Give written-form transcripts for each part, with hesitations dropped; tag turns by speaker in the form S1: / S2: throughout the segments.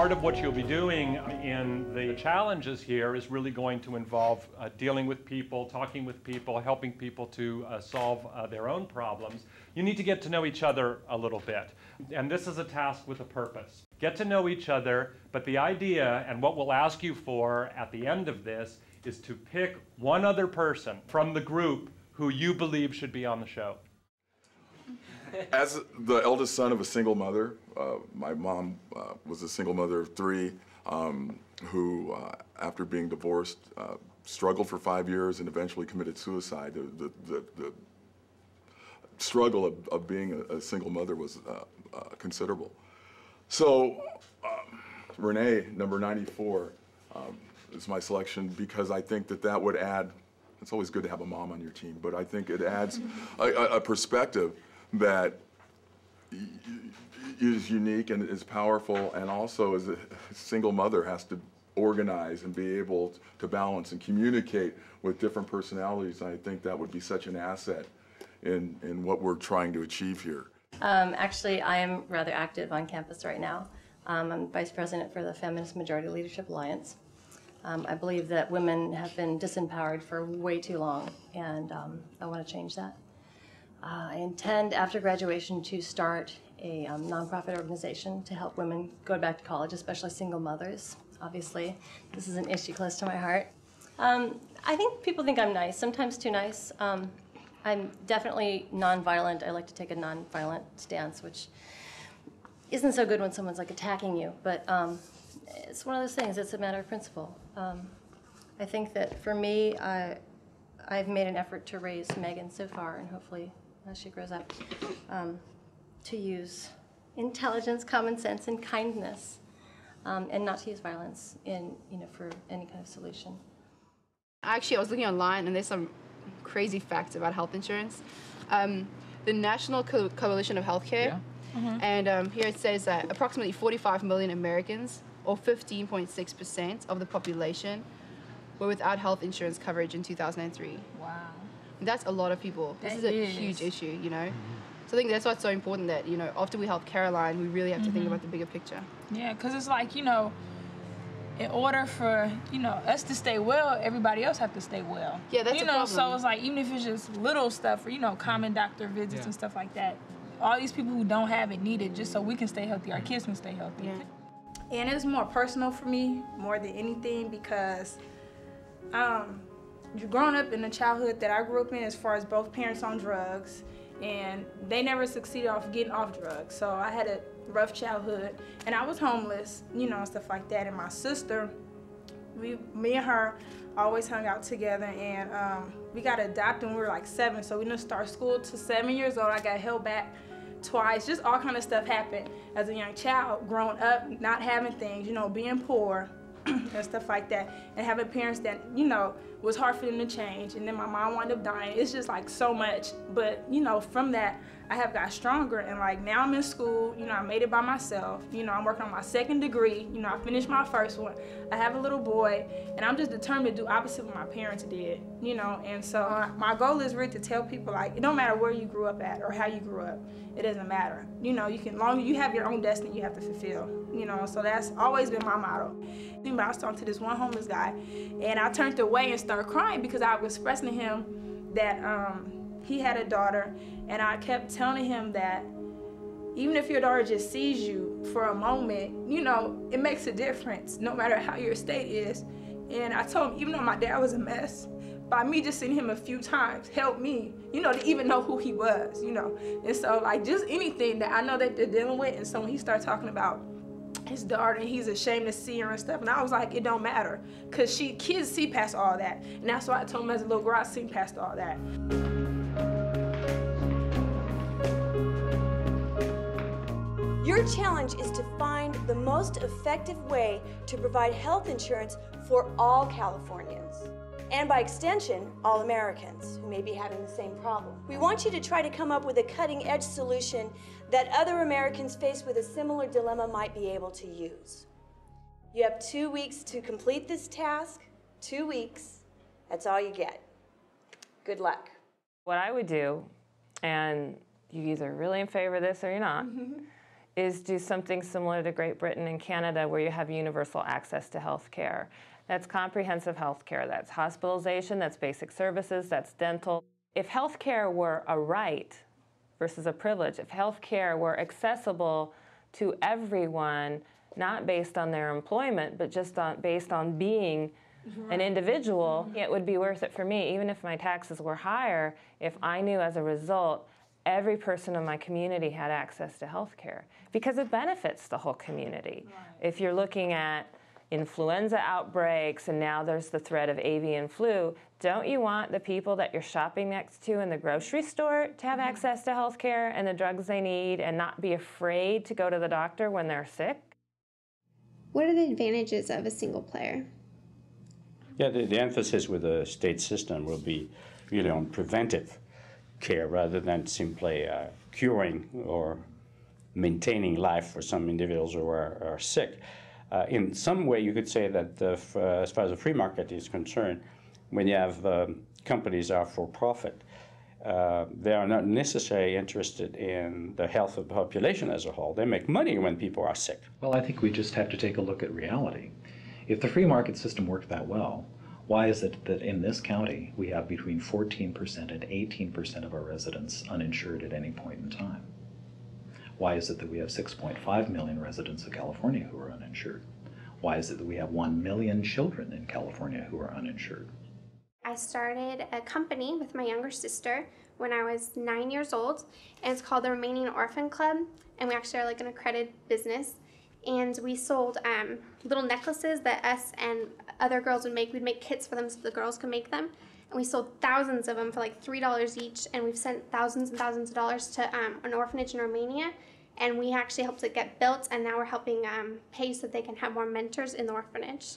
S1: Part of what you'll be doing in the challenges here is really going to involve dealing with people, talking with people, helping people to solve their own problems. You need to get to know each other a little bit. And this is a task with a purpose. Get to know each other, but the idea and what we'll ask you for at the end of this is to pick one other person from the group who you believe should be on the show.
S2: As the eldest son of a single mother, my mom was a single mother of three who, after being divorced, struggled for 5 years and eventually committed suicide. The struggle of being a single mother was considerable. So Renee, number 94, is my selection because I think that would add, it's always good to have a mom on your team, but I think it adds a perspective that is unique and is powerful, and also as a single mother has to organize and be able to balance and communicate with different personalities. I think that would be such an asset in what we're trying to achieve here.
S3: Actually, I am rather active on campus right now. I'm Vice President for the Feminist Majority Leadership Alliance. I believe that women have been disempowered for way too long, and I want to change that. I intend, after graduation, to start a nonprofit organization to help women go back to college, especially single mothers. Obviously, this is an issue close to my heart. I think people think I'm nice, sometimes too nice. I'm definitely nonviolent. I like to take a nonviolent stance, which isn't so good when someone's like attacking you, but it's one of those things. It's a matter of principle. I think that for me, I've made an effort to raise Megan so far, and hopefully as she grows up, to use intelligence, common sense, and kindness, and not to use violence for any kind of solution.
S4: Actually, I was looking online, and there's some crazy facts about health insurance. The National Coalition of Healthcare, and here it says that approximately 45 million Americans, or 15.6% of the population, were without health insurance coverage in 2003. Wow. That's a lot of people. This is a huge issue, you know. So I think that's what's so important, that, you know, after we help Caroline, we really have to think about the bigger picture.
S5: Yeah, because it's like, you know, in order for, you know, us to stay well, everybody else have to stay well.
S4: Yeah, that's
S5: you know, so it's like, even if it's just little stuff, or, you know, common doctor visits and stuff like that, all these people who don't have it need it just so we can stay healthy, our kids can stay healthy.
S4: Yeah.
S6: And it's more personal for me, more than anything, because growing up in the childhood that I grew up in, as far as both parents on drugs, and they never succeeded off getting off drugs. So I had a rough childhood, and I was homeless, you know, and stuff like that. And my sister, me and her always hung out together, and we got adopted when we were like 7, so we didn't start school till 7 years old. I got held back twice. Just all kind of stuff happened as a young child, growing up, not having things, you know, being poor and stuff like that, and having parents that, you know, was hard for them to change. And then my mom wound up dying. It's just like so much. But, you know, from that, I have got stronger, and like now I'm in school, you know, I made it by myself. You know, I'm working on my 2nd degree. You know, I finished my 1st one. I have a little boy, and I'm just determined to do opposite what my parents did, you know. And so my goal is really to tell people, like, it don't matter where you grew up at or how you grew up. It doesn't matter. You know, long as you have your own destiny you have to fulfill, you know. So that's always been my motto. I was talking to this one homeless guy, and I turned away and started crying because I was expressing to him that he had a daughter, and I kept telling him that even if your daughter just sees you for a moment, you know, it makes a difference no matter how your state is. And I told him, even though my dad was a mess, by me just seeing him a few times helped me, you know, to even know who he was, you know. And so, like, just anything that I know that they're dealing with. And so when he started talking about his daughter, and he's ashamed to see her and stuff, and I was like, it don't matter, because kids see past all that. And that's why I told him as a little girl, I seen past all that.
S7: Your challenge is to find the most effective way to provide health insurance for all Californians, and by extension, all Americans who may be having the same problem. We want you to try to come up with a cutting-edge solution that other Americans faced with a similar dilemma might be able to use. You have 2 weeks to complete this task. 2 weeks, that's all you get. Good luck.
S8: What I would do, and you're either really in favor of this or you're not, is do something similar to Great Britain and Canada, where you have universal access to health care. That's comprehensive health care. That's hospitalization, that's basic services, that's dental. If health care were a right versus a privilege, if health care were accessible to everyone, not based on their employment, but just based on being an individual, it would be worth it for me, even if my taxes were higher, if I knew as a result every person in my community had access to health care, because it benefits the whole community. Right. If you're looking at influenza outbreaks and now there's the threat of avian flu, don't you want the people that you're shopping next to in the grocery store to have access to health care and the drugs they need and not be afraid to go to the doctor when they're sick?
S9: What are the advantages of a single player?
S10: Yeah, the emphasis with the state system will be really on preventive care rather than simply curing or maintaining life for some individuals who are sick. In some way, you could say that as far as the free market is concerned, when you have companies are for profit, they are not necessarily interested in the health of the population as a whole. They make money when people are sick.
S11: Well, I think we just have to take a look at reality. If the free market system worked that well, why is it that in this county we have between 14% and 18% of our residents uninsured at any point in time? Why is it that we have 6.5 million residents of California who are uninsured? Why is it that we have 1 million children in California who are uninsured?
S9: I started a company with my younger sister when I was 9 years old, and it's called the Romanian Orphan Club, and we actually are like an accredited business. And we sold little necklaces that us and other girls would make. We'd make kits for them so the girls could make them. And we sold thousands of them for like $3 each, and we've sent thousands and thousands of dollars to an orphanage in Romania. And we actually helped it get built, and now we're helping pay so that they can have more mentors in the orphanage.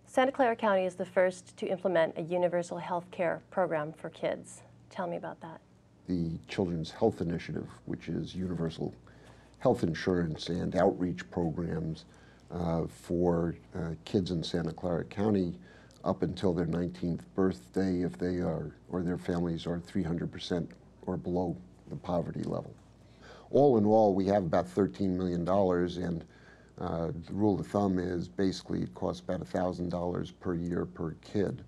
S3: Santa Clara County is the first to implement a universal health care program for kids. Tell me about that.
S12: The Children's Health Initiative, which is universal health insurance and outreach programs for kids in Santa Clara County up until their 19th birthday if they are, or their families are 300% or below the poverty level. All in all, we have about $13 million, and the rule of thumb is basically it costs about $1,000 per year per kid.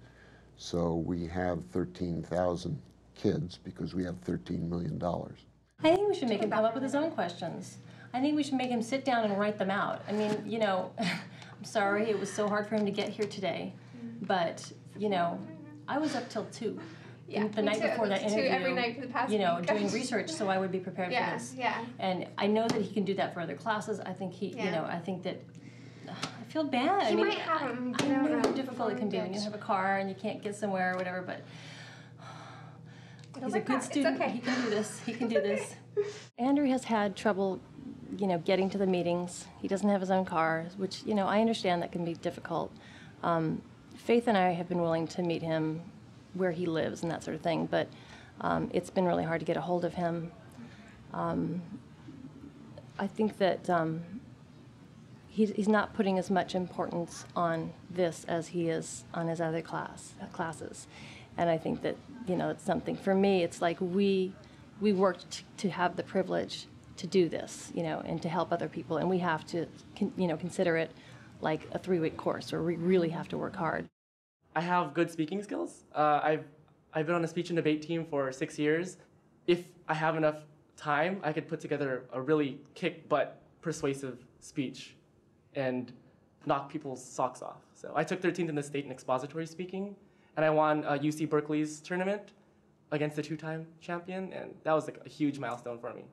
S12: So we have 13,000 kids because we have $13 million.
S3: I think we should make him come up with his own questions. I think we should make him sit down and write them out. I mean, you know, I'm sorry it was so hard for him to get here today, but, you know, I was up till 2.
S9: Yeah,
S3: the night before that interview,
S9: every night for the past
S3: you know,
S9: week.
S3: doing research so I would be prepared for this.
S9: Yeah.
S3: And I know that he can do that for other classes. I think he, you know, I think that I feel bad.
S9: He might have him.
S3: I know how difficult it can be when you have a car and you can't get somewhere or whatever, but he's a good student.
S9: Okay.
S3: He can do this. He can do this. Andrew has had trouble, you know, getting to the meetings. He doesn't have his own car, which, you know, I understand that can be difficult. Faith and I have been willing to meet him where he lives and that sort of thing, but it's been really hard to get a hold of him. I think that he's not putting as much importance on this as he is on his other classes. And I think that, you know, it's something, for me, it's like we worked to have the privilege to do this, you know, and to help other people, and we have to, you know, consider it like a 3-week course where we really have to work hard.
S13: I have good speaking skills. I've been on a speech and debate team for 6 years. If I have enough time, I could put together a really kick-butt persuasive speech and knock people's socks off. So I took 13th in the state in expository speaking, and I won UC Berkeley's tournament against the 2-time champion, and that was like a huge milestone for me.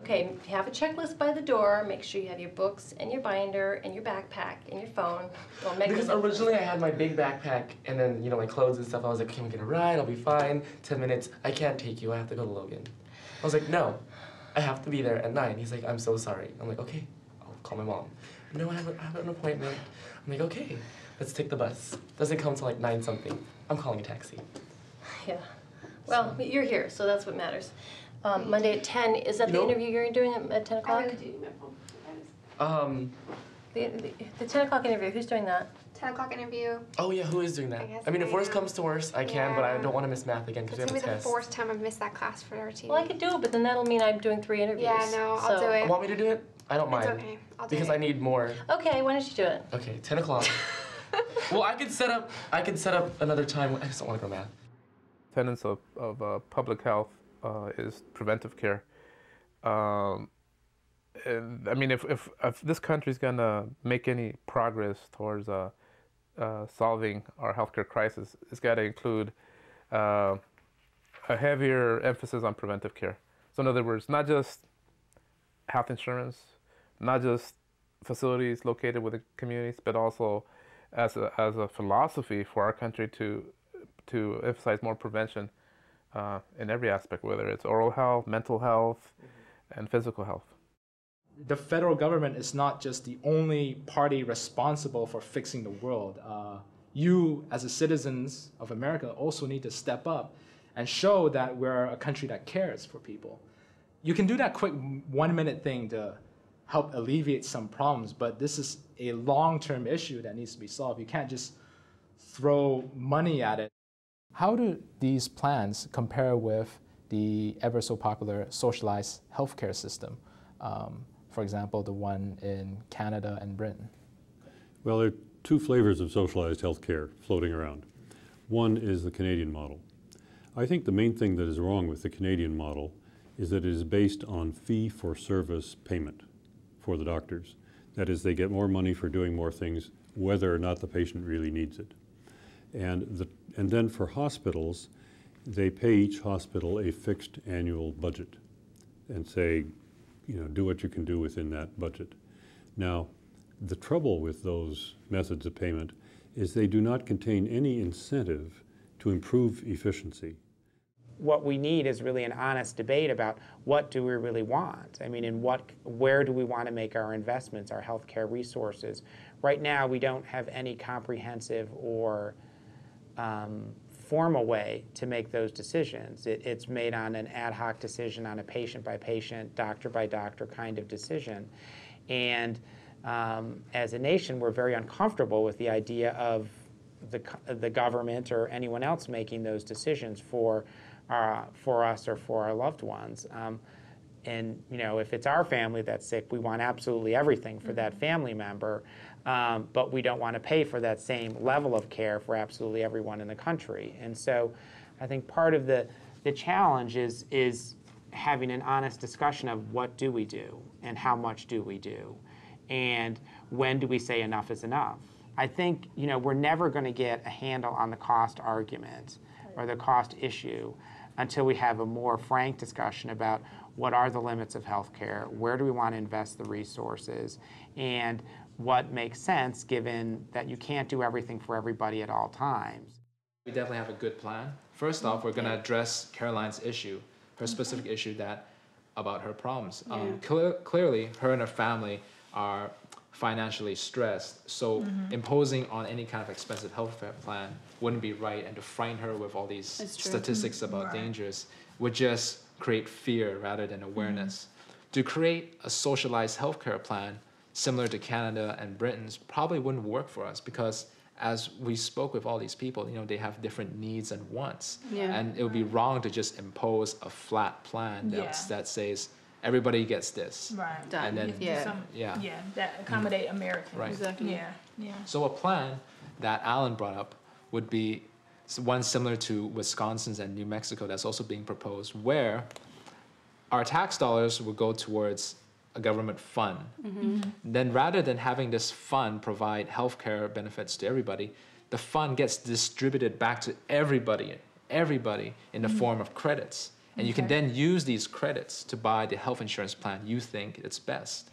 S3: Okay, have a checklist by the door. Make sure you have your books and your binder and your backpack and your phone.
S13: Because originally I had my big backpack and then, you know, my clothes and stuff. I was like, can we get a ride? I'll be fine. 10 minutes. I can't take you. I have to go to Logan. I was like, no, I have to be there at 9. He's like, I'm so sorry. I'm like, okay, I'll call my mom. No, I have an appointment. I'm like, okay, let's take the bus. Doesn't come till like 9 something. I'm calling a taxi.
S3: Yeah. Well, you're here, so that's what matters. Monday at 10, is that the interview you're doing at 10 o'clock?
S9: I really do need my phone.
S3: The 10 o'clock interview, who's doing that?
S9: 10 o'clock interview.
S13: Oh yeah, who is doing that? I mean, if worse comes to worse, I can, but I don't want to miss math again because we have a test.
S9: It's going to be the 4th time I've missed that class for our team.
S3: Well, I could do it, but then that'll mean I'm doing 3 interviews.
S9: Yeah, no, I'll do it.
S13: Want me to do it? I don't mind.
S9: It's okay. I'll do
S13: because
S9: it.
S13: I need more.
S3: Okay, why don't you do it?
S13: Okay, 10 o'clock. Well, I could set up another time. I just don't want to go mad.
S14: Tenets of public health is preventive care. And I mean, if this country's gonna make any progress towards solving our healthcare crisis, it's got to include a heavier emphasis on preventive care. So in other words, not just health insurance, not just facilities located within communities, but also as a philosophy for our country to emphasize more prevention in every aspect, whether it's oral health, mental health, and physical health.
S15: The federal government is not just the only party responsible for fixing the world. You, as the citizens of America, also need to step up and show that we're a country that cares for people. You can do that quick 1-minute thing to help alleviate some problems, but this is a long-term issue that needs to be solved. You can't just throw money at it. How do these plans compare with the ever so popular socialized healthcare system? For example, the one in Canada and Britain?
S16: Well, there are two flavors of socialized healthcare floating around. One is the Canadian model. I think the main thing that is wrong with the Canadian model is that it is based on fee-for-service payment for the doctors. That is, they get more money for doing more things, whether or not the patient really needs it. And then for hospitals, they pay each hospital a fixed annual budget and say, do what you can do within that budget. Now, the trouble with those methods of payment is they do not contain any incentive to improve efficiency.
S17: What we need is really an honest debate about what do we really want. I mean, where do we want to make our investments, our healthcare resources? Right now, we don't have any comprehensive or formal way to make those decisions. It's made on an ad hoc decision, on a patient-by-patient, doctor-by-doctor kind of decision. And as a nation, we're very uncomfortable with the idea of the government or anyone else making those decisions for us or for our loved ones. And if it's our family that's sick, we want absolutely everything for that family member, but we don't want to pay for that same level of care for absolutely everyone in the country. And so I think part of the challenge is having an honest discussion of what do we do and how much do we do and when do we say enough is enough. I think we're never going to get a handle on the cost argument or the cost issue until we have a more frank discussion about what are the limits of healthcare, where do we want to invest the resources, and what makes sense given that you can't do everything for everybody at all times.
S15: We definitely have a good plan. First off, we're going to address Caroline's issue, her specific issue about her problems. Clearly, her and her family are financially stressed, so imposing on any kind of expensive health plan wouldn't be right, and to frighten her with all these statistics about dangers would just create fear rather than awareness. To create a socialized healthcare plan similar to Canada and Britain's probably wouldn't work for us because as we spoke with all these people, they have different needs and wants. And it would be wrong to just impose a flat plan that says everybody gets this.
S5: Right.
S15: And then
S5: that accommodate Americans.
S15: Right.
S5: Exactly.
S15: So a plan that Alan brought up would be one similar to Wisconsin's and New Mexico that's also being proposed, where our tax dollars would go towards a government fund. Then rather than having this fund provide healthcare benefits to everybody, the fund gets distributed back to everybody in the form of credits. And you can then use these credits to buy the health insurance plan you think it's best.